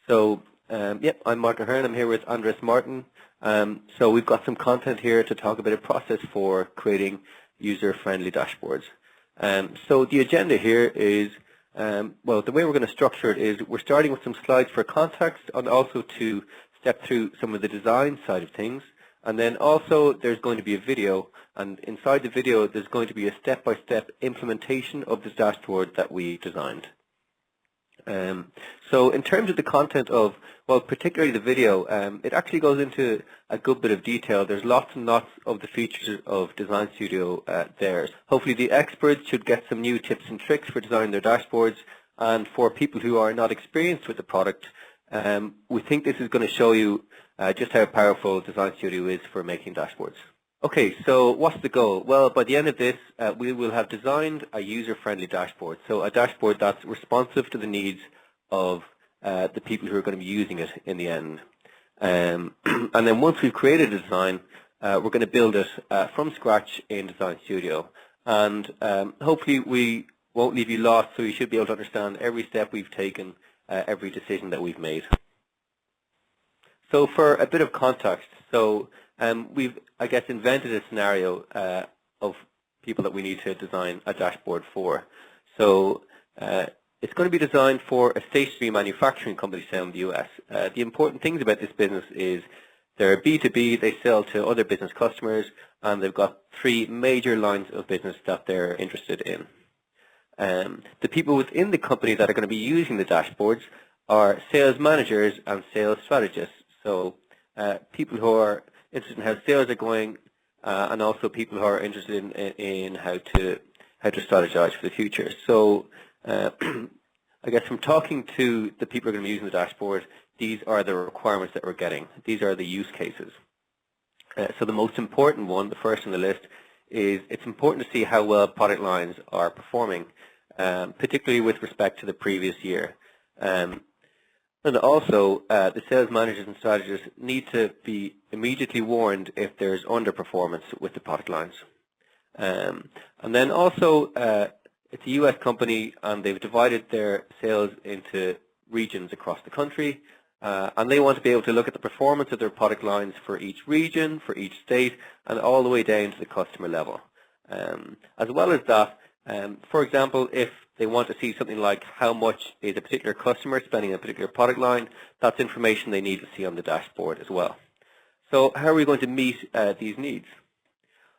Yep, I'm Mark Ahern. I'm here with Andres Martin. So we've got some content here to talk about a process for creating user-friendly dashboards. So the agenda here is, well, the way we're going to structure it is we're starting with some slides for context and also to step through some of the design side of things. And then also there's going to be a video, and inside the video there's going to be a step-by-step implementation of this dashboard that we designed. So in terms of the content of, well, particularly the video, it actually goes into a good bit of detail. There's lots and lots of the features of Design Studio there. Hopefully the experts should get some new tips and tricks for designing their dashboards, and for people who are not experienced with the product, we think this is going to show you just how powerful Design Studio is for making dashboards. Okay, so what's the goal? Well, by the end of this, we will have designed a user-friendly dashboard. So a dashboard that's responsive to the needs of the people who are going to be using it in the end. And then once we've created a design, we're going to build it from scratch in Design Studio. And hopefully we won't leave you lost, so you should be able to understand every step we've taken, every decision that we've made. So for a bit of context, so we've, I guess, invented a scenario of people that we need to design a dashboard for. So it's going to be designed for a stationery manufacturing company sale in the US. The important things about this business is they're B2B, they sell to other business customers, and they've got 3 major lines of business that they're interested in. The people within the company that are going to be using the dashboards are sales managers and sales strategists. So people who are interested in how sales are going, and also people who are interested in how to strategize for the future. So I guess from talking to the people who are going to be using the dashboard, these are the requirements that we're getting. These are the use cases. So the most important one, the first on the list, is it's important to see how well product lines are performing, particularly with respect to the previous year. And also, the sales managers and strategists need to be immediately warned if there's underperformance with the product lines. And then also, it's a US company, and they've divided their sales into regions across the country, and they want to be able to look at the performance of their product lines for each region, for each state, and all the way down to the customer level. As well as that, for example, if they want to see something like how much is a particular customer spending on a particular product line, that's information they need to see on the dashboard as well. So how are we going to meet these needs?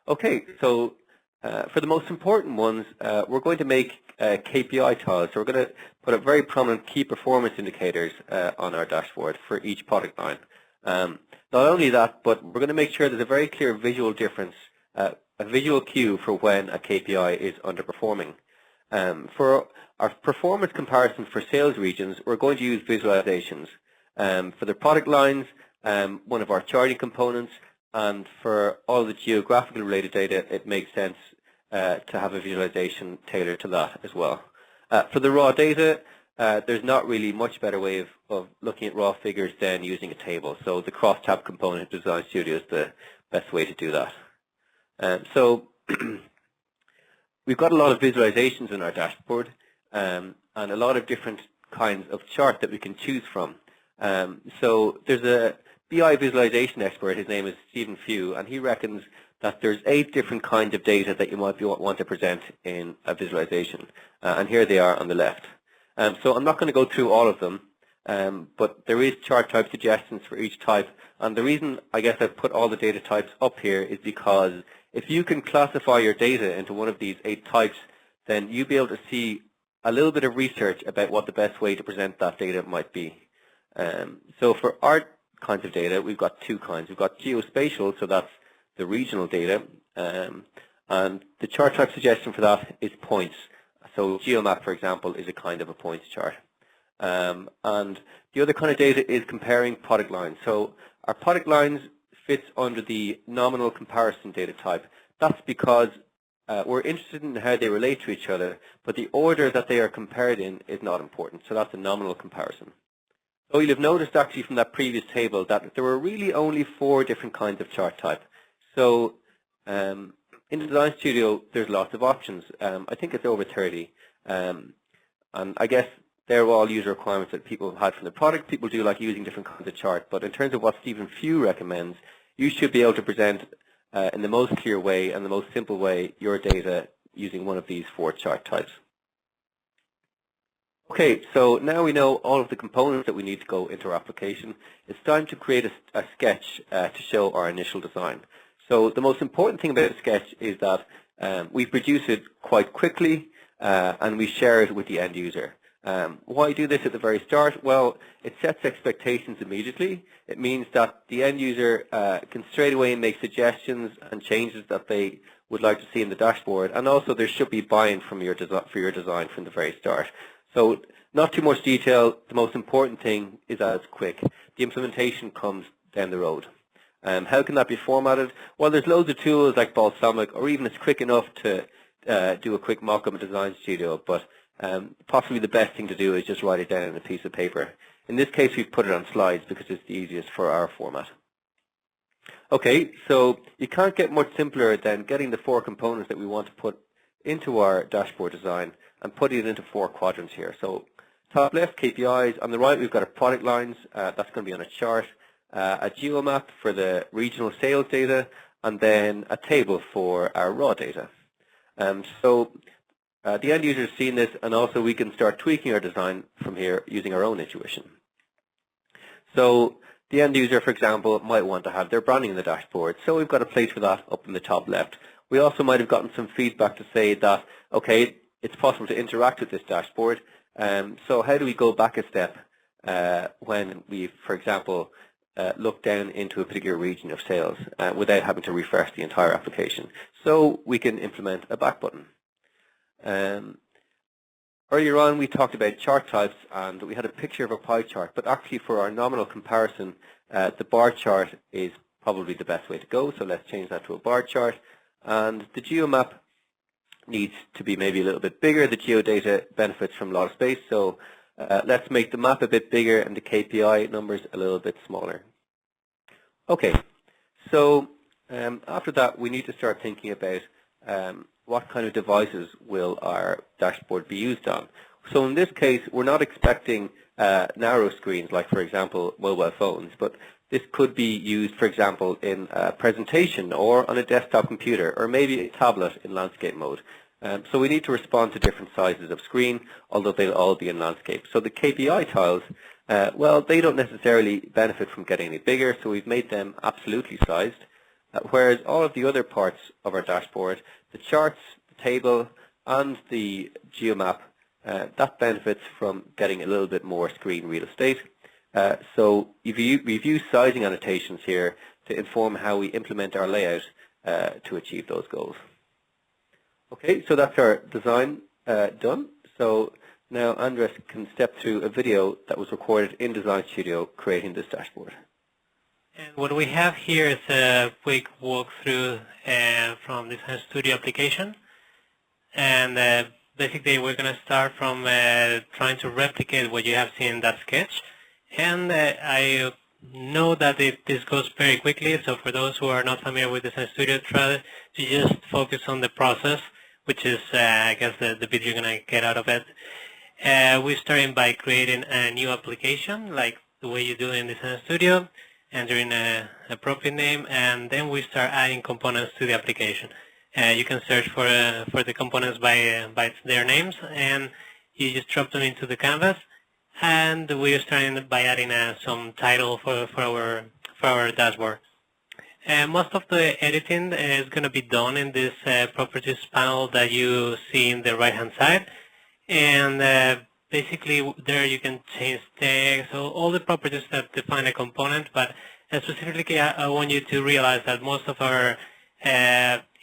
Okay, so for the most important ones, we're going to make KPI tiles. So we're going to put up very prominent key performance indicators on our dashboard for each product line. Not only that, but we're going to make sure there's a very clear visual difference, a visual cue for when a KPI is underperforming. For our performance comparisons for sales regions, we're going to use visualizations. For the product lines, one of our charting components, and for all the geographical related data, it makes sense to have a visualization tailored to that as well. For the raw data, there's not really much better way of looking at raw figures than using a table. So the crosstab component of Design Studio is the best way to do that. So we've got a lot of visualizations in our dashboard, and a lot of different kinds of charts that we can choose from. So there's a BI visualization expert, his name is Stephen Few, and he reckons that there's 8 different kinds of data that you might want to present in a visualization. And here they are on the left. So I'm not going to go through all of them, but there is chart type suggestions for each type. And the reason I guess I've put all the data types up here is because if you can classify your data into one of these 8 types, then you'll be able to see a little bit of research about what the best way to present that data might be. So for our kinds of data, we've got 2 kinds. We've got geospatial, so that's the regional data, and the chart type suggestion for that is points. So GeoMap, for example, is a kind of a points chart. And the other kind of data is comparing product lines. So our product lines fits under the nominal comparison data type. That's because we're interested in how they relate to each other, but the order that they are compared in is not important. So that's a nominal comparison. So you'll have noticed actually from that previous table that there were really only 4 different kinds of chart type. So in Design Studio, there's lots of options. I think it's over 30. And I guess they're all user requirements that people have had from the product. People do like using different kinds of chart, but in terms of what Stephen Few recommends, you should be able to present in the most clear way and the most simple way your data using one of these 4 chart types. Okay, so now we know all of the components that we need to go into our application. It's time to create a sketch to show our initial design. So the most important thing about a sketch is that we produce it quite quickly and we share it with the end user. Why do this at the very start? Well, it sets expectations immediately. It means that the end user can straight away make suggestions and changes that they would like to see in the dashboard, and also there should be buy-in from your design from the very start. So not too much detail. The most important thing is that it's quick. The implementation comes down the road. How can that be formatted? Well, there's loads of tools like Balsamiq, or even it's quick enough to do a quick mock-up in Design Studio, but possibly the best thing to do is just write it down on a piece of paper. In this case, we've put it on slides because it's the easiest for our format. Okay, so you can't get much simpler than getting the 4 components that we want to put into our dashboard design and putting it into 4 quadrants here. So top left, KPIs. On the right, we've got our product lines. That's going to be on a chart. A geomap for the regional sales data, and then a table for our raw data. So the end user is seeing this, and also we can start tweaking our design from here using our own intuition. So the end user, for example, might want to have their branding in the dashboard. So we've got a place for that up in the top left. We also might have gotten some feedback to say that, okay, it's possible to interact with this dashboard. So how do we go back a step when we, for example, look down into a particular region of sales without having to refresh the entire application? So we can implement a back button. Earlier on, we talked about chart types, and we had a picture of a pie chart, but actually for our nominal comparison, the bar chart is probably the best way to go. So let's change that to a bar chart. And the geomap needs to be maybe a little bit bigger. The geodata benefits from a lot of space, so let's make the map a bit bigger and the KPI numbers a little bit smaller. Okay, so after that, we need to start thinking about what kind of devices will our dashboard be used on. So in this case, we're not expecting narrow screens like, for example, mobile phones, but this could be used, for example, in a presentation or on a desktop computer, or maybe a tablet in landscape mode. So we need to respond to different sizes of screen, although they'll all be in landscape. So the KPI tiles, well, they don't necessarily benefit from getting any bigger, so we've made them absolutely sized. Whereas all of the other parts of our dashboard, the charts, the table, and the geomap, that benefits from getting a little bit more screen real estate. So we've used sizing annotations here to inform how we implement our layout to achieve those goals. Okay, so that's our design done. So now Andres can step through a video that was recorded in Design Studio creating this dashboard. And what we have here is a quick walkthrough from Design Studio application. And basically we're going to start from trying to replicate what you have seen in that sketch. And I know that this goes very quickly, so for those who are not familiar with Design Studio, try to just focus on the process, which is, I guess, the bit you're going to get out of it. We're starting by creating a new application, like the way you do in Design Studio, entering a appropriate name, and then we start adding components to the application. You can search for the components by their names, and you just drop them into the canvas. And we are starting by adding some title for our dashboard. Most of the editing is going to be done in this properties panel that you see in the right-hand side. And basically there you can change text, so all the properties that define a component. But specifically, I want you to realize that most of our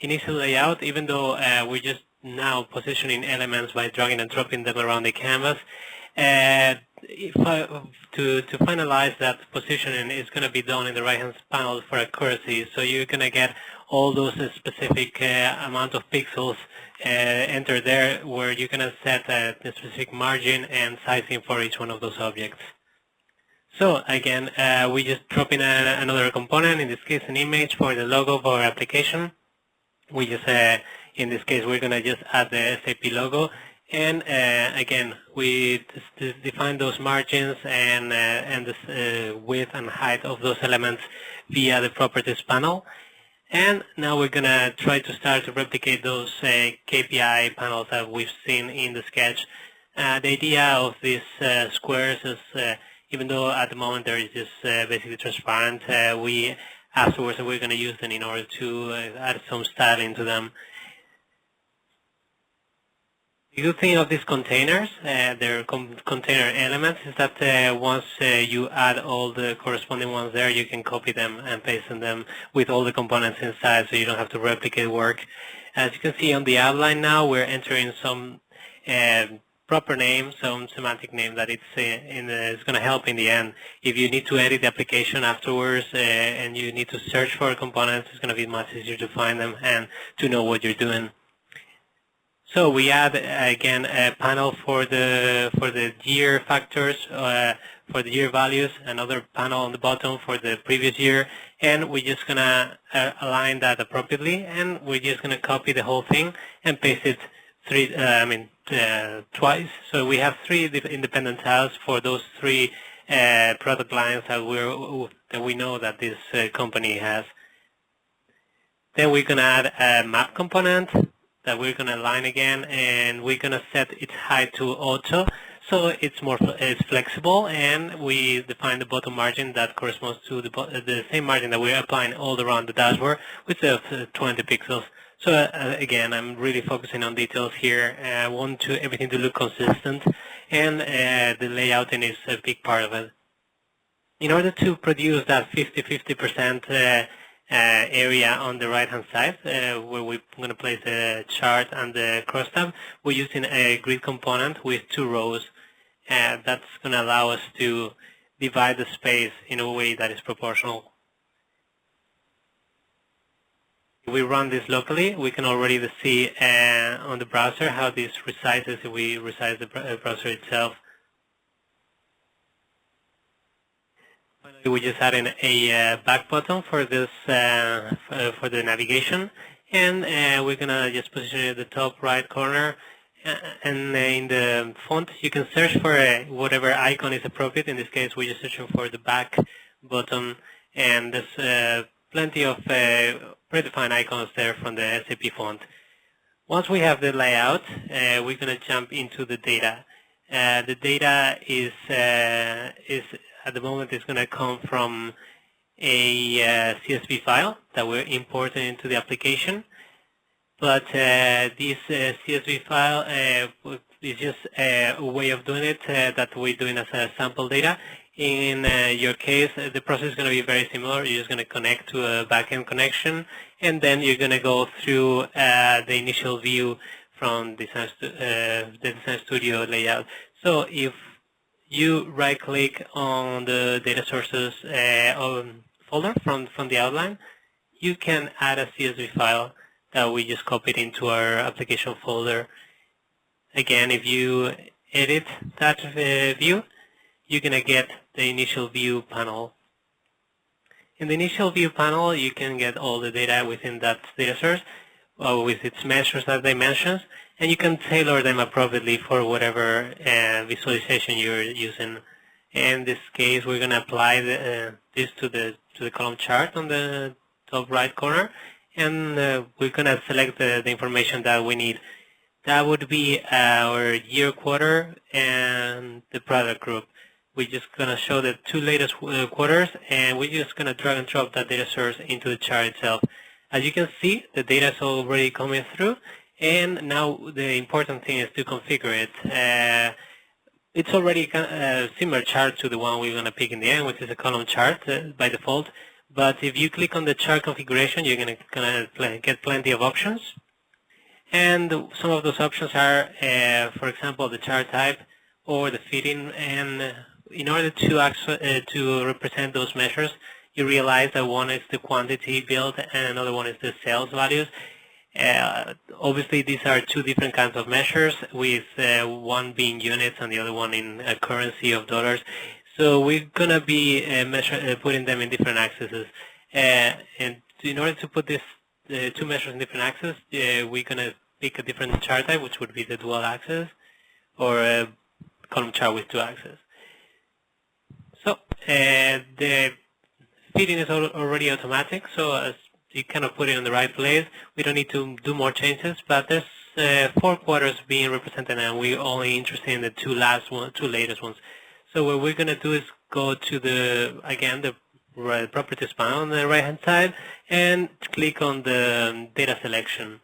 initial layout, even though we're just now positioning elements by dragging and dropping them around the canvas, to finalize that positioning is going to be done in the right-hand panel for accuracy. So you're going to get all those specific amount of pixels entered there, where you're going to set the specific margin and sizing for each one of those objects. So again, we just drop in another component, in this case an image for the logo for our application. We just, in this case, we're going to just add the SAP logo. And again, we define those margins and the width and height of those elements via the properties panel. And now we're going to try to start to replicate those KPI panels that we've seen in the sketch. The idea of these squares is, even though at the moment they're just basically transparent, afterwards we're going to use them in order to add some style into them. The good thing of these containers, their container elements, is that once you add all the corresponding ones there, you can copy them and paste them with all the components inside, so you don't have to replicate work. As you can see on the outline now, we're entering some proper name, some semantic name that it's going to help in the end. If you need to edit the application afterwards and you need to search for components, it's going to be much easier to find them and to know what you're doing. So we add again a panel for the year factors, for the year values, another panel on the bottom for the previous year, and we're just gonna align that appropriately, and we're just gonna copy the whole thing and paste it twice. So we have three independent tiles for those three product lines that we know that this company has. Then we're gonna add a map component that we're going to align again, and we're going to set its height to auto, so it's flexible, and we define the bottom margin that corresponds to the same margin that we're applying all around the dashboard, with 20 pixels. So again, I'm really focusing on details here. I want everything to look consistent, and the layouting is a big part of it. In order to produce that 50-50% area on the right hand side where we're going to place the chart and the crosstab, we're using a grid component with 2 rows. That's going to allow us to divide the space in a way that is proportional. If we run this locally, we can already see on the browser how this resizes if we resize the browser itself. We just added a back button for this for the navigation, and we're gonna just position it at the top right corner. And in the font, you can search for whatever icon is appropriate. In this case, we're just searching for the back button, and there's plenty of predefined icons there from the SAP font. Once we have the layout, we're gonna jump into the data. The data is at the moment it's going to come from a CSV file that we're importing into the application. But this CSV file is just a way of doing it that we're doing as a sample data. In your case, the process is going to be very similar. You're just going to connect to a backend connection, and then you're going to go through the initial view from the Design Studio layout. So if you right-click on the data sources folder from the outline, you can add a CSV file that we just copied into our application folder. Again, if you edit that view, you're going to get the initial view panel. In the initial view panel, you can get all the data within that data source with its measures and dimensions, and you can tailor them appropriately for whatever visualization you're using. In this case, we're going to apply this to the column chart on the top right corner, and we're going to select the information that we need. That would be our year, quarter, and the product group. We're just going to show the 2 latest quarters, and we're just going to drag and drop that data source into the chart itself. As you can see, the data is already coming through, and now the important thing is to configure it. It's already a similar chart to the one we're going to pick in the end, which is a column chart by default. But if you click on the chart configuration, you're going to get plenty of options. And some of those options are, for example, the chart type or the fitting. And in order to represent those measures, you realize that one is the quantity built and another one is the sales values. Obviously, these are 2 different kinds of measures, with one being units and the other one in a currency of dollars. So we're going to be putting them in different axes. And in order to put these 2 measures in different axes, we're going to pick a different chart type, which would be the dual axis. or a column chart with 2 axes. So the feeding is already automatic, so as you kind of put it in the right place, we don't need to do more changes, but there's 4 quarters being represented, and we're only interested in the 2 latest ones. So what we're going to do is go to the properties panel on the right hand side and click on the data selection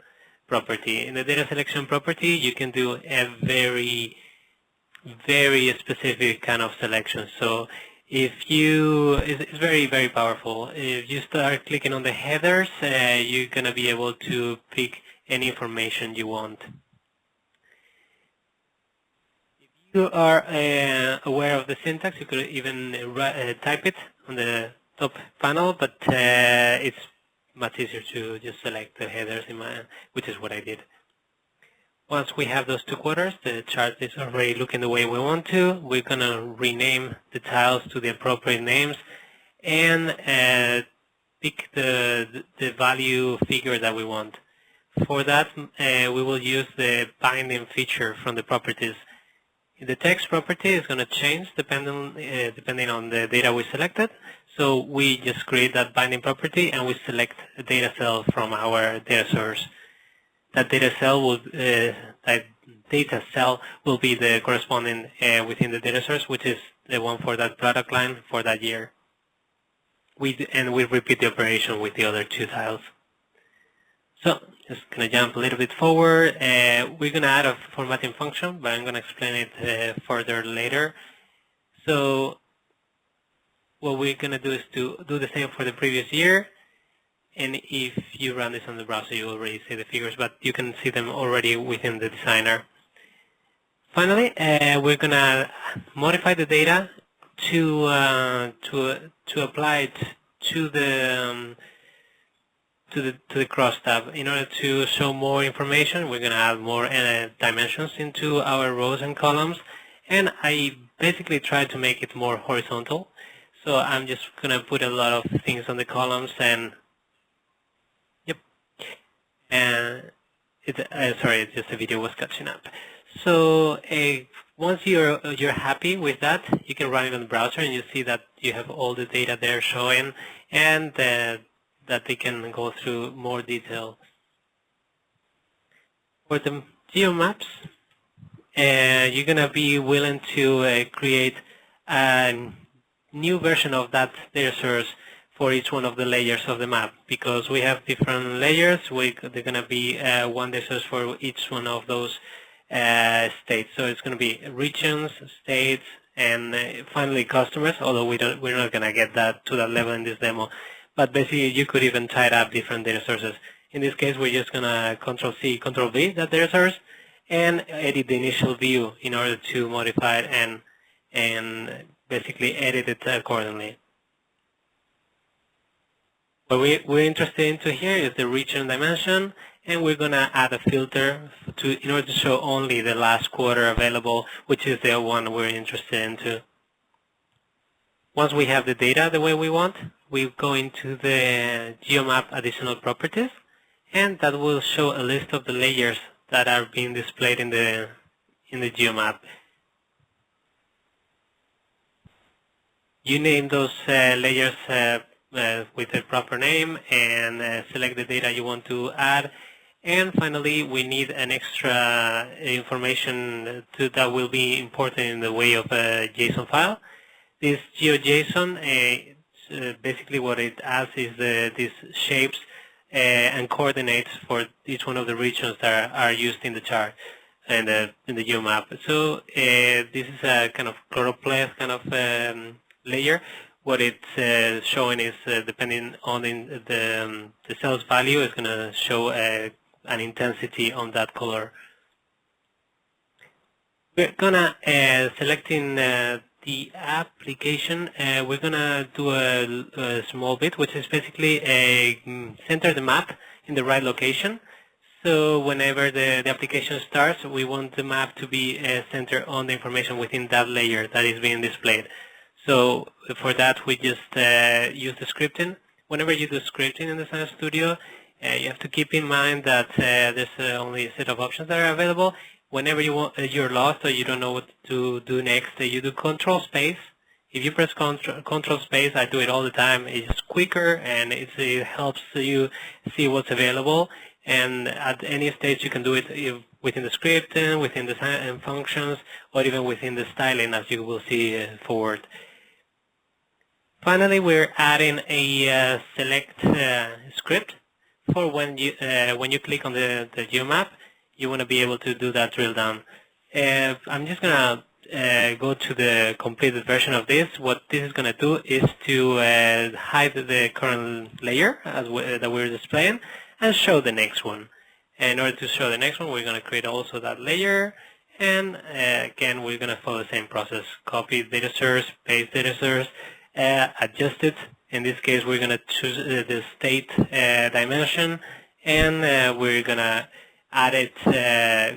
property. In the data selection property, you can do a very specific kind of selection. So it's very, very powerful. If you start clicking on the headers, you're going to be able to pick any information you want. If you are aware of the syntax, you could even type it on the top panel, but it's much easier to just select the headers, which is what I did. Once we have those 2 quarters, the chart is already looking the way we want to. We're going to rename the tiles to the appropriate names and pick the value figure that we want. For that, we will use the binding feature from the properties. The text property is going to change depending on the data we selected. So we just create that binding property and we select a data cell from our data source. That data cell will be the corresponding within the data source, which is the one for that product line for that year. And we repeat the operation with the other 2 tiles. So just going to jump a little bit forward. We're going to add a formatting function, but I'm going to explain it further later. So what we're going to do is to do the same for the previous year. And if you run this on the browser, you already see the figures, but you can see them already within the designer. Finally, we're going to modify the data to apply it to the cross tab. In order to show more information, we're going to add more dimensions into our rows and columns, and I basically try to make it more horizontal. So I'm just going to put a lot of things on the columns and sorry, just the video was catching up. So once you're happy with that, you can run it on the browser and you see that you have all the data there showing, and that they can go through more detail. For the geomaps, you're going to be willing to create a new version of that data source for each one of the layers of the map, because we have different layers. They're going to be one data source for each one of those states. So it's going to be regions, states, and finally customers, although we're not going to get that to that level in this demo. But basically, you could even tie up different data sources. In this case, we're just going to Control-C, Control-V that data source, and edit the initial view in order to modify it and basically edit it accordingly. What we're interested into here is the region dimension, and we're going to add a filter in order to show only the last quarter available, which is the one we're interested into. Once we have the data the way we want, we go into the GeoMap additional properties, and that will show a list of the layers that are being displayed in the GeoMap. You name those layers with a proper name and select the data you want to add. And finally, we need an extra information that will be important in the way of a JSON file. This GeoJSON, basically what it adds is these shapes and coordinates for each one of the regions that are used in the chart and in the GeoMap. So this is a kind of chloropleth kind of layer. What it's showing is, depending on the cell's value, it's going to show an intensity on that color. We're going to, selecting the application, we're going to do a small bit, which is basically center the map in the right location. So whenever the application starts, we want the map to be centered on the information within that layer that is being displayed. So for that, we just use the scripting. Whenever you do scripting in the Design Studio, you have to keep in mind that there's only a set of options that are available. whenever you're lost or you don't know what to do next, you do Control Space. If you press Control Space, I do it all the time. It's quicker and it helps you see what's available. And at any stage, you can do it within the scripting, within the functions, or even within the styling, as you will see forward. Finally, we're adding a select script for when you click on the geomap. You want to be able to do that drill down. I'm just going to go to the completed version of this. What this is going to do is to hide the current layer that we're displaying and show the next one. In order to show the next one, we're going to create also that layer. And again, we're going to follow the same process. Copy data source, paste data source, adjust it. In this case, we're going to choose the state dimension, and we're going to add it,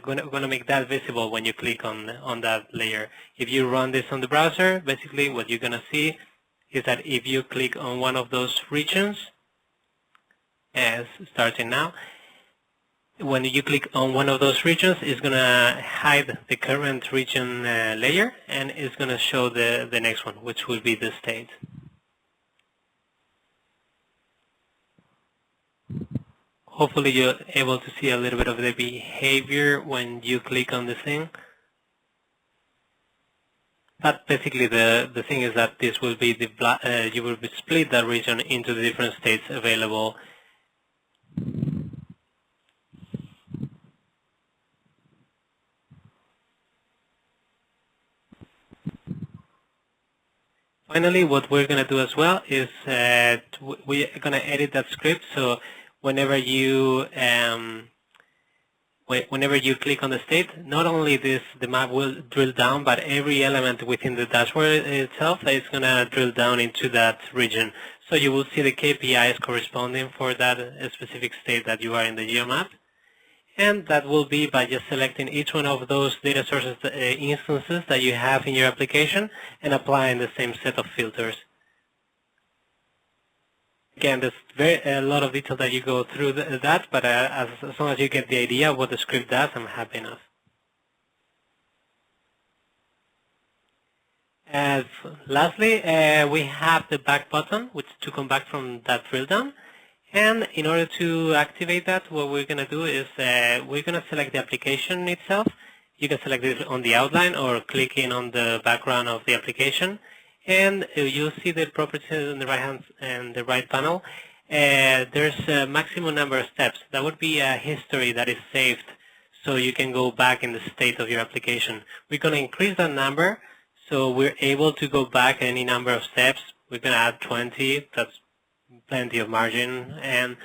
going to make that visible when you click on that layer. If you run this on the browser, basically what you're going to see is that if you click on one of those regions, as starting now, when you click on one of those regions, it's going to hide the current region layer, and it's going to show the next one, which will be the state. Hopefully you're able to see a little bit of the behavior when you click on the thing. But basically the thing is that this will be you will split that region into the different states available. Finally, what we're going to do as well is we're going to edit that script. So whenever you click on the state, not only the map will drill down, but every element within the dashboard itself is going to drill down into that region. So you will see the KPIs corresponding for that specific state that you are in the geomap. And that will be by just selecting each one of those data sources instances that you have in your application and applying the same set of filters. Again, there's a lot of detail that you go through that, but as long as you get the idea of what the script does, I'm happy enough. Lastly, we have the back button, which to come back from that drill down. And in order to activate that, what we're going to do is we're going to select the application itself. You can select it on the outline or clicking on the background of the application. And you'll see the properties on the right hand and the right panel. There's a maximum number of steps. That would be a history that is saved, so you can go back in the state of your application. We're going to increase that number, so we're able to go back any number of steps. We're going to add 20. That's plenty of margin. And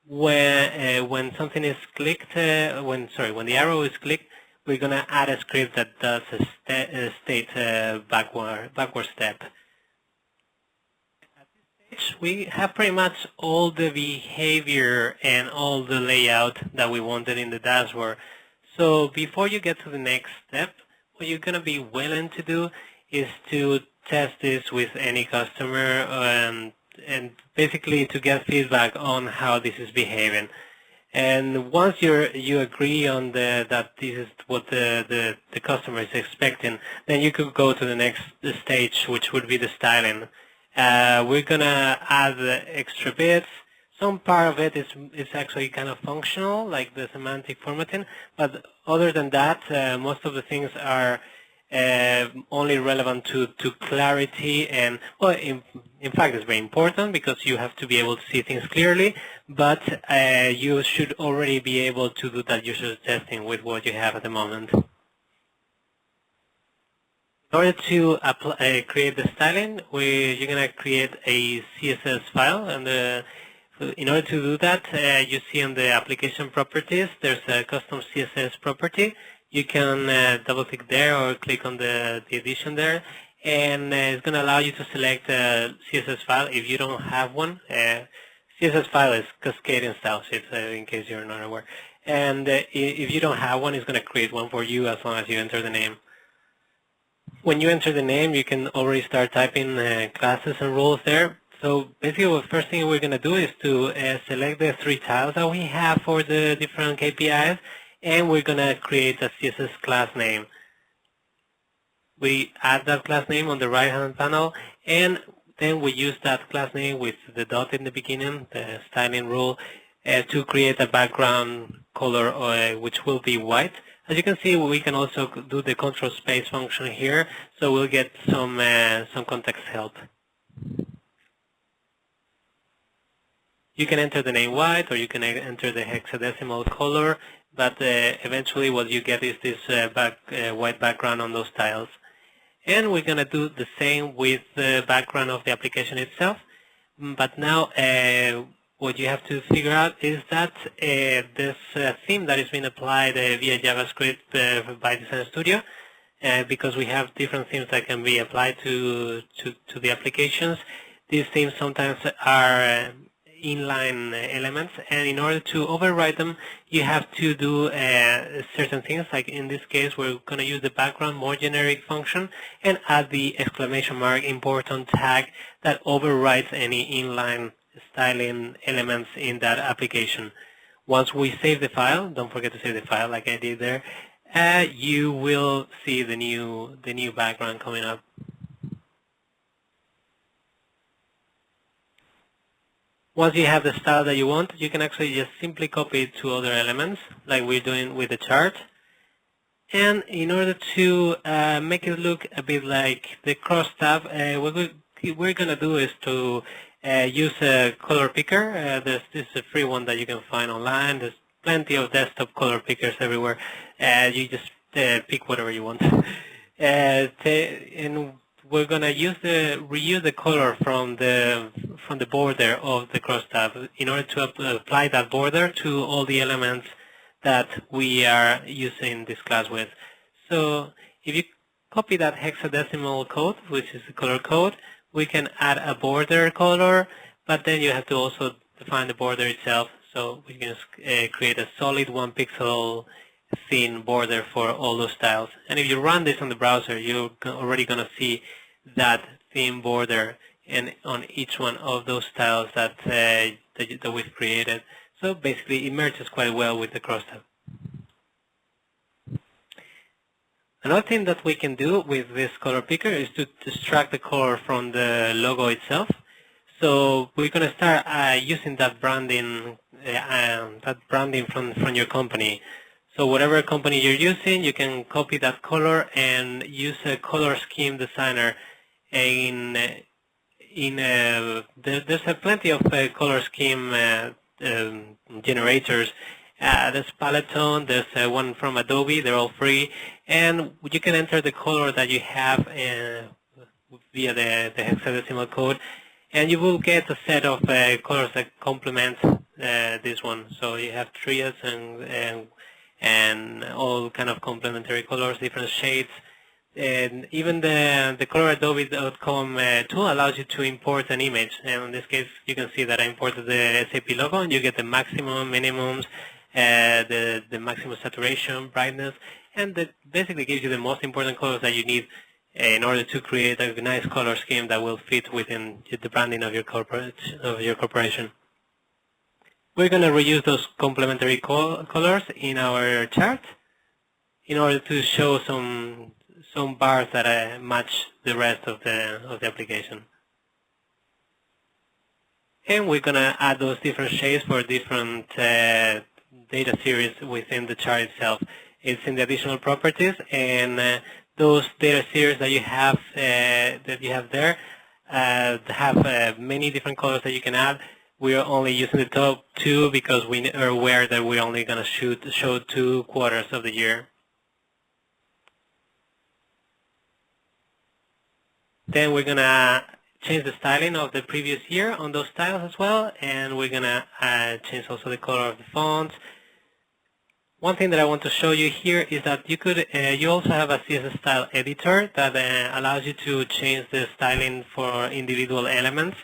when something is clicked, when the arrow is clicked, we're going to add a script that does a state backward step. At this stage, we have pretty much all the behavior and all the layout that we wanted in the dashboard. So before you get to the next step, what you're going to be willing to do is to test this with any customer and basically to get feedback on how this is behaving. And once you agree on that this is what the customer is expecting, then you could go to the next stage, which would be the styling. We're gonna add extra bits. Some part of it is actually kind of functional, like the semantic formatting, but other than that, most of the things are only relevant to clarity, and well, in fact it's very important because you have to be able to see things clearly, but you should already be able to do that user testing with what you have at the moment. In order to create the styling, you're going to create a CSS file, and in order to do that, you see on the application properties there's a custom CSS property. You can double click there or click on the edition there, and it's going to allow you to select a CSS file if you don't have one. CSS file is cascading style sheets, in case you're not aware. And if you don't have one, it's going to create one for you as long as you enter the name. When you enter the name, you can already start typing classes and roles there. So basically, the first thing we're going to do is to select the 3 tiles that we have for the different KPIs. and we're going to create a CSS class name. We add that class name on the right-hand panel, and then we use that class name with the dot in the beginning, the styling rule, to create a background color which will be white. As you can see, we can also do the control space function here, so we'll get some context help. You can enter the name white, or you can enter the hexadecimal color, but eventually what you get is this white background on those tiles. And we're going to do the same with the background of the application itself. But now what you have to figure out is that this theme that is being applied via JavaScript by Design Studio, because we have different themes that can be applied to the applications. These themes sometimes are inline elements, and in order to override them, you have to do certain things. Like in this case, we're going to use the background more generic function and add the exclamation mark important tag that overrides any inline styling elements in that application. Once we save the file, don't forget to save the file like I did there, you will see the new background coming up. Once you have the style that you want, you can actually just simply copy it to other elements, like we're doing with the chart. And in order to make it look a bit like the cross tab, what we're going to do is to use a color picker. This is a free one that you can find online. There's plenty of desktop color pickers everywhere. You just pick whatever you want. And we're going to reuse the color from the border of the cross tab in order to apply that border to all the elements that we are using this class with. So if you copy that hexadecimal code, which is the color code, we can add a border color, but then you have to also define the border itself. So we can create a solid 1 pixel thin border for all those styles. And if you run this on the browser, you're already going to see that thin border on each one of those styles that we've created. So basically it merges quite well with the crosstab. Another thing that we can do with this color picker is to extract the color from the logo itself. So we're going to start using that branding from your company. So whatever company you're using, you can copy that color and use a color scheme designer. There's plenty of color scheme generators. There's Paletone, there's one from Adobe, they're all free, and you can enter the color that you have via the hexadecimal code, and you will get a set of colors that complement this one. So you have triads and all kind of complementary colors, different shades. And even the coloradobe.com tool allows you to import an image. And in this case, you can see that I imported the SAP logo, and you get the maximum, minimums, the maximum saturation, brightness, and that basically gives you the most important colors that you need in order to create a nice color scheme that will fit within the branding of your corporation. We're going to reuse those complementary colors in our chart in order to show some bars that match the rest of the application. And we're going to add those different shades for different data series within the chart itself. It's in the additional properties, and those data series that you have there have many different colors that you can add. We are only using the top 2 because we are aware that we're only going to show 2 quarters of the year. Then we're going to change the styling of the previous year on those styles as well, and we're going to change also the color of the fonts. One thing that I want to show you here is that you also have a CSS style editor that allows you to change the styling for individual elements.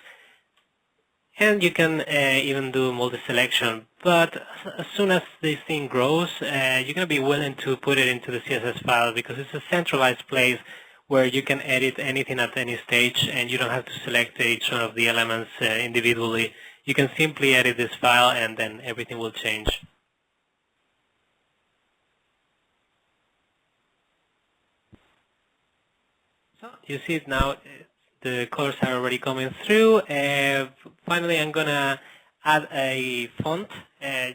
And you can even do multi-selection. But as soon as this thing grows, you're going to be willing to put it into the CSS file because it's a centralized place where you can edit anything at any stage, and you don't have to select each one of the elements individually. You can simply edit this file, and then everything will change. you see it now. The colors are already coming through. Finally, I'm gonna add a font.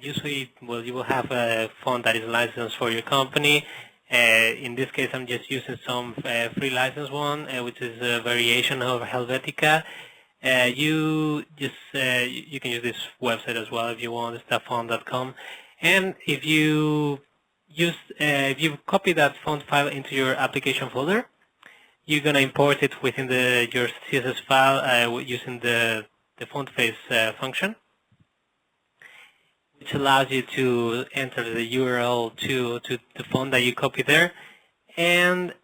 Usually, well, you will have a font that is licensed for your company. In this case, I'm just using some free license one, which is a variation of Helvetica. You can use this website as well if you want, stylefont.com. And if you copy that font file into your application folder, you're gonna import it within your CSS file using the font face function, which allows you to enter the URL to the font that you copy there, and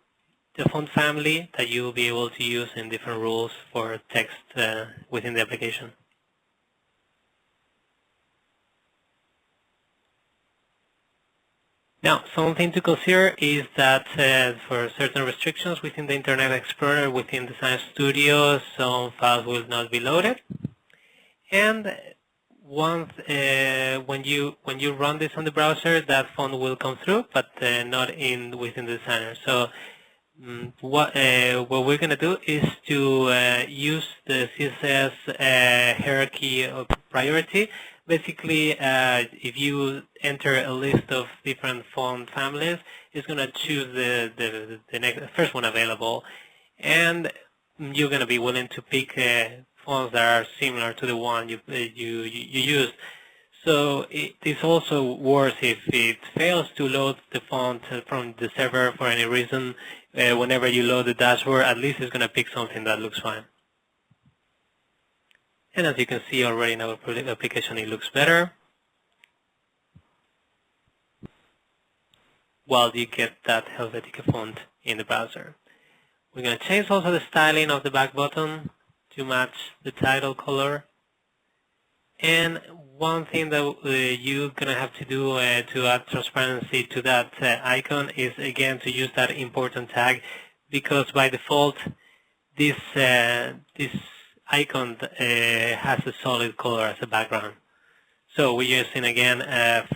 the font family that you will be able to use in different rules for text within the application. Now, something to consider is that for certain restrictions within the Internet Explorer, within Design Studio, some files will not be loaded. And once when you run this on the browser, that font will come through, but not within the Designer. So what we're going to do is to use the CSS hierarchy of priority. Basically, if you enter a list of different font families, it's going to choose the first one available, and you're going to be willing to pick fonts that are similar to the one you used. So this also works if it fails to load the font from the server for any reason. Whenever you load the dashboard, at least it's going to pick something that looks fine. And as you can see already in our application, it looks better. While you get that Helvetica font in the browser. We're going to change also the styling of the back button to match the title color. And one thing that you're going to have to do to add transparency to that icon is, again, to use that important tag, because by default, this icon has a solid color as a background. So we're using, again, a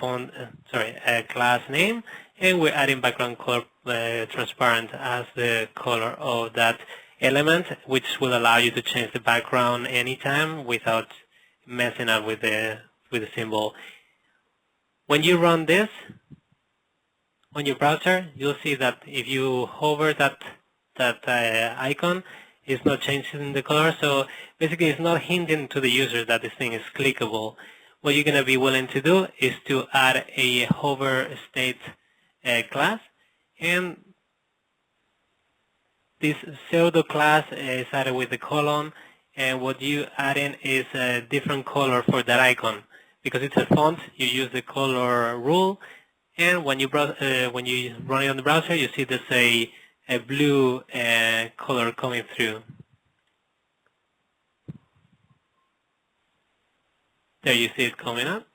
class name, and we're adding background color transparent as the color of that element, which will allow you to change the background anytime without messing up with the symbol. When you run this on your browser, you'll see that if you hover that icon, it's not changing the color. So basically, it's not hinting to the user that this thing is clickable. What you're going to be willing to do is to add a hover state class, and this pseudo class is added with the colon, and what you add in is a different color for that icon. Because it's a font, you use the color rule, and when you run it on the browser, you see there's a blue color coming through. There you see it coming up.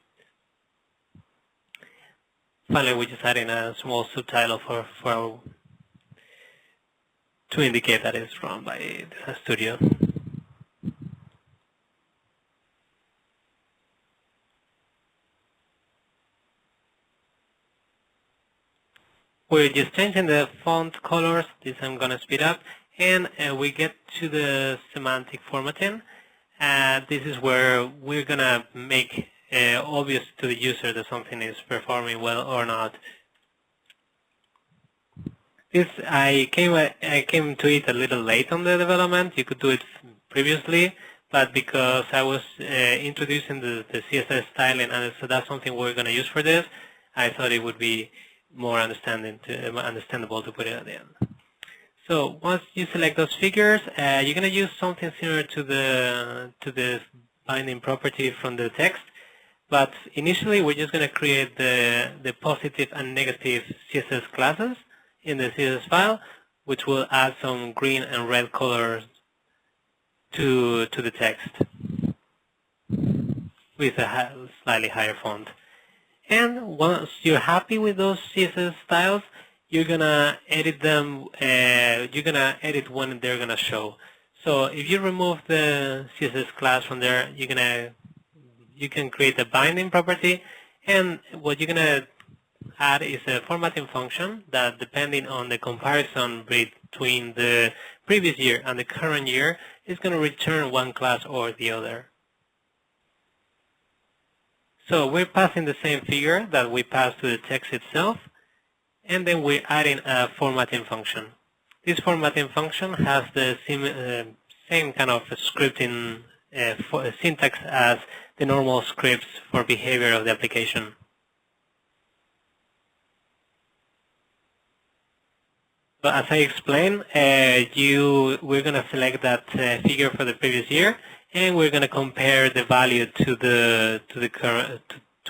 Finally, we're just adding a small subtitle to indicate that it's run by Design Studio. We're just changing the font colors. This I'm going to speed up. And we get to the semantic formatting. This is where we're going to make obvious to the user that something is performing well or not. This I came to it a little late on the development. You could do it previously, but because I was introducing the CSS styling, and so that's something we're going to use for this, I thought it would be more understandable to put it at the end. So once you select those figures, you're going to use something similar to the binding property from the text. But initially, we're just going to create the positive and negative CSS classes in the CSS file, which will add some green and red colors to the text with a slightly higher font. And once you're happy with those CSS styles, you're gonna edit them. You're gonna edit when they're gonna show. So if you remove the CSS class from there, you can create a binding property, and what you're gonna add is a formatting function that, depending on the comparison between the previous year and the current year, it's going to return one class or the other. So we're passing the same figure that we passed to the text itself, and then we're adding a formatting function. This formatting function has the same kind of scripting syntax as the normal scripts for behavior of the application. So as I explained, we're going to select that figure for the previous year, and we're going to compare the value to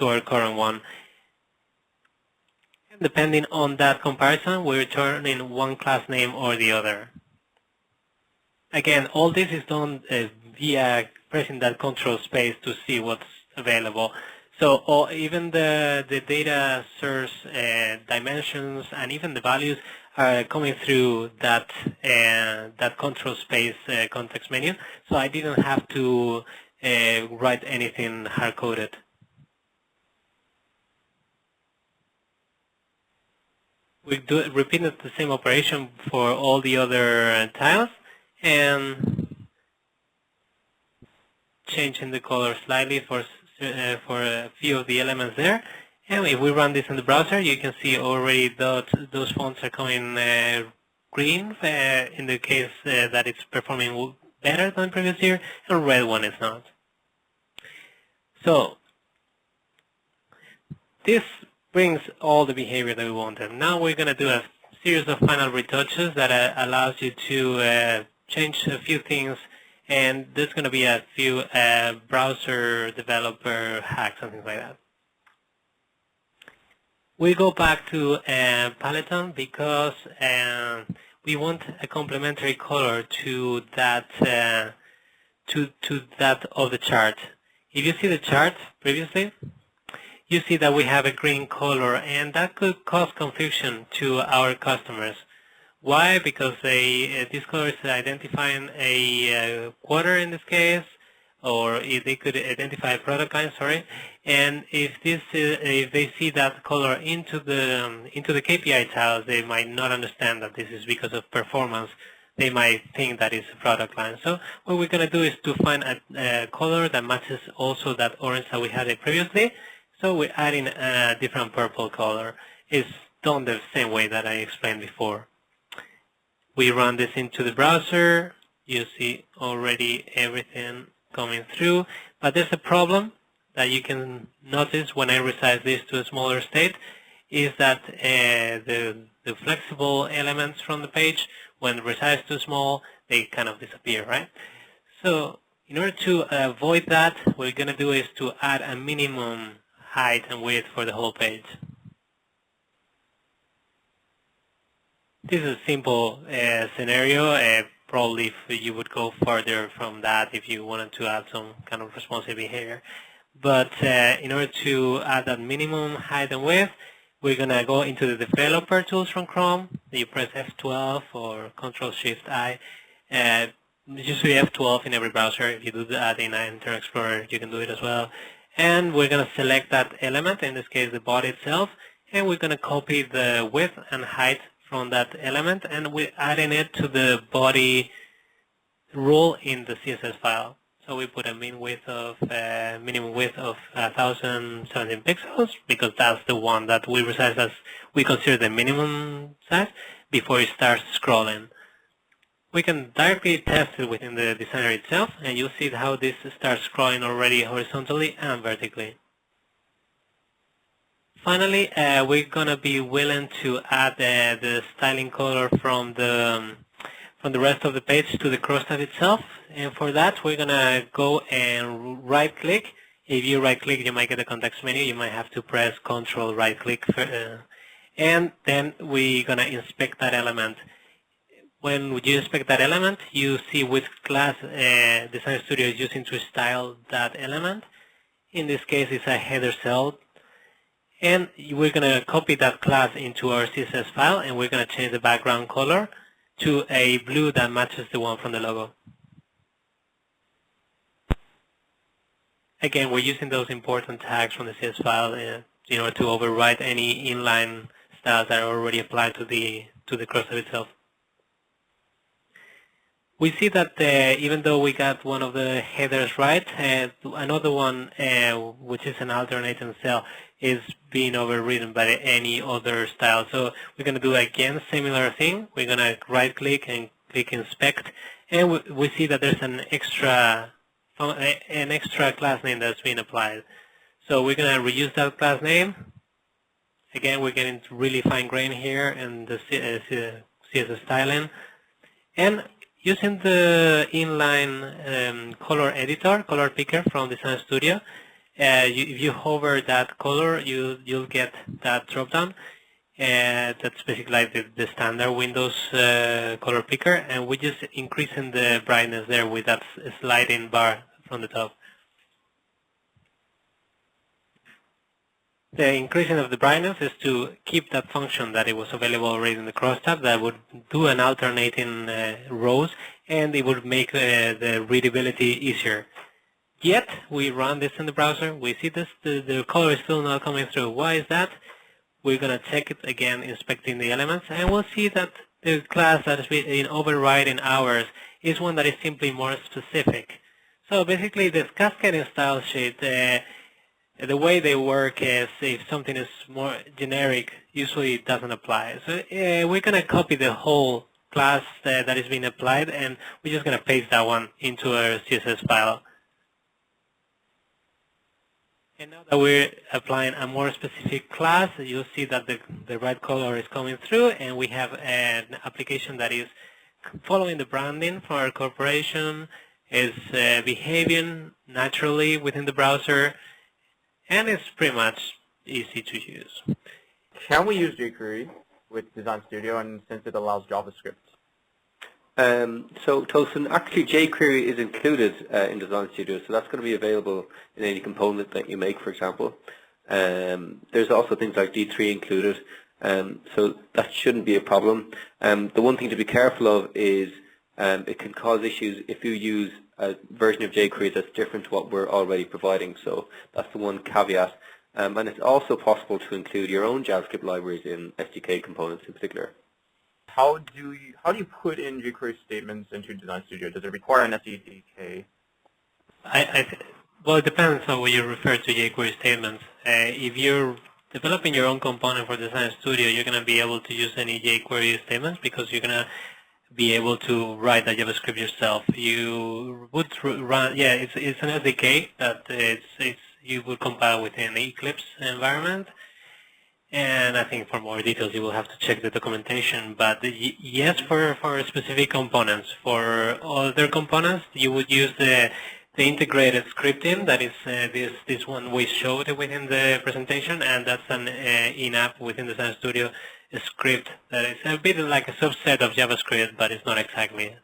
our current one. And depending on that comparison, we're returning one class name or the other. Again, all this is done via pressing that control space to see what's available. So even the data source dimensions and even the values are coming through that control space context menu. So I didn't have to write anything hard-coded. We repeated the same operation for all the other tiles, and changing the color slightly for a few of the elements there. And if we run this in the browser, you can see already those fonts are coming green in the case that it's performing better than previous year, and red one is not. So this brings all the behavior that we wanted. Now we're going to do a series of final retouches that allows you to change a few things, and there's going to be a few browser developer hacks and things like that. We go back to Peloton because we want a complementary color to that of the chart. If you see the chart previously, you see that we have a green color, and that could cause confusion to our customers. Why? Because this color is identifying a quarter in this case, or if they could identify a product line, sorry. And if they see that color into the KPI tiles, they might not understand that this is because of performance. They might think that it's a product line. So what we're going to do is to find a color that matches also that orange that we had previously. So we're adding a different purple color. It's done the same way that I explained before. We run this into the browser. You see already everything coming through. But there's a problem that you can notice when I resize this to a smaller state, is that the flexible elements from the page, when resized too small, they kind of disappear, right? So in order to avoid that, what we're going to do is to add a minimum height and width for the whole page. This is a simple scenario. Probably if you would go further from that if you wanted to add some kind of responsive behavior. But in order to add that minimum height and width, we're going to go into the developer tools from Chrome. You press F12 or Ctrl-Shift-I. Usually F12 in every browser. If you do that in Internet Explorer, you can do it as well. And we're going to select that element, in this case the body itself, and we're going to copy the width and height from that element, and we're adding it to the body rule in the CSS file. So we put a minimum width of 1017 pixels, because that's the one that we resize as we consider the minimum size before it starts scrolling. We can directly test it within the designer itself, and you'll see how this starts scrolling already horizontally and vertically. Finally, we're going to be willing to add the styling color from the rest of the page to the crosstab itself. And for that, we're going to go and right-click. If you right-click, you might get a context menu. You might have to press Ctrl right-click. And then we're going to inspect that element. When you inspect that element, you see which class Designer Studio is using to style that element. In this case, it's a header cell. And we're going to copy that class into our CSS file, and we're going to change the background color to a blue that matches the one from the logo. Again, we're using those important tags from the CSS file in order to override any inline styles that are already applied to the crosstab itself. We see that even though we got one of the headers right, another one, which is an alternating cell, is being overridden by any other style. So we're going to do again similar thing. We're going to right click and click inspect, and we see that there's an extra class name that's being applied. So we're going to reuse that class name. Again, we're getting really fine grain here in the CSS styling. And using the inline color editor, color picker from Design Studio, if you hover that color, you'll get that drop-down. That's basically like the standard Windows color picker, and we're just increasing the brightness there with that sliding bar from the top. The increasing of the brightness is to keep that function that it was available already in the crosstab that would do an alternating rows, and it would make the readability easier. Yet, we run this in the browser, we see this, the color is still not coming through. Why is that? We're going to check it again, inspecting the elements, and we'll see that the class that is being overriding ours is one that is simply more specific. So basically, this cascading style sheet, the way they work is if something is more generic, usually it doesn't apply. So we're going to copy the whole class that is being applied, and we're just going to paste that one into our CSS file. And now that we're applying a more specific class, you'll see that the right color is coming through, and we have an application that is following the branding for our corporation, is behaving naturally within the browser, and it's pretty much easy to use. Can we use jQuery with Design Studio, and since it allows JavaScript? So Tosin, actually jQuery is included in Design Studio, so that's going to be available in any component that you make, for example. There's also things like D3 included, so that shouldn't be a problem. The one thing to be careful of is it can cause issues if you use a version of jQuery that's different to what we're already providing, so that's the one caveat. And it's also possible to include your own JavaScript libraries in SDK components in particular. How do you put in jQuery statements into Design Studio? Does it require an SDK? Well, it depends on what you refer to jQuery statements. If you're developing your own component for Design Studio, you're going to be able to use any jQuery statements because you're going to be able to write the JavaScript yourself. You would run, yeah, it's an SDK that you would compile within the Eclipse environment. And I think for more details, you will have to check the documentation. But yes, for specific components. For other components, you would use the integrated scripting. That is this one we showed within the presentation, and that's an in-app within Design Studio script that is a bit like a subset of JavaScript, but it's not exactly.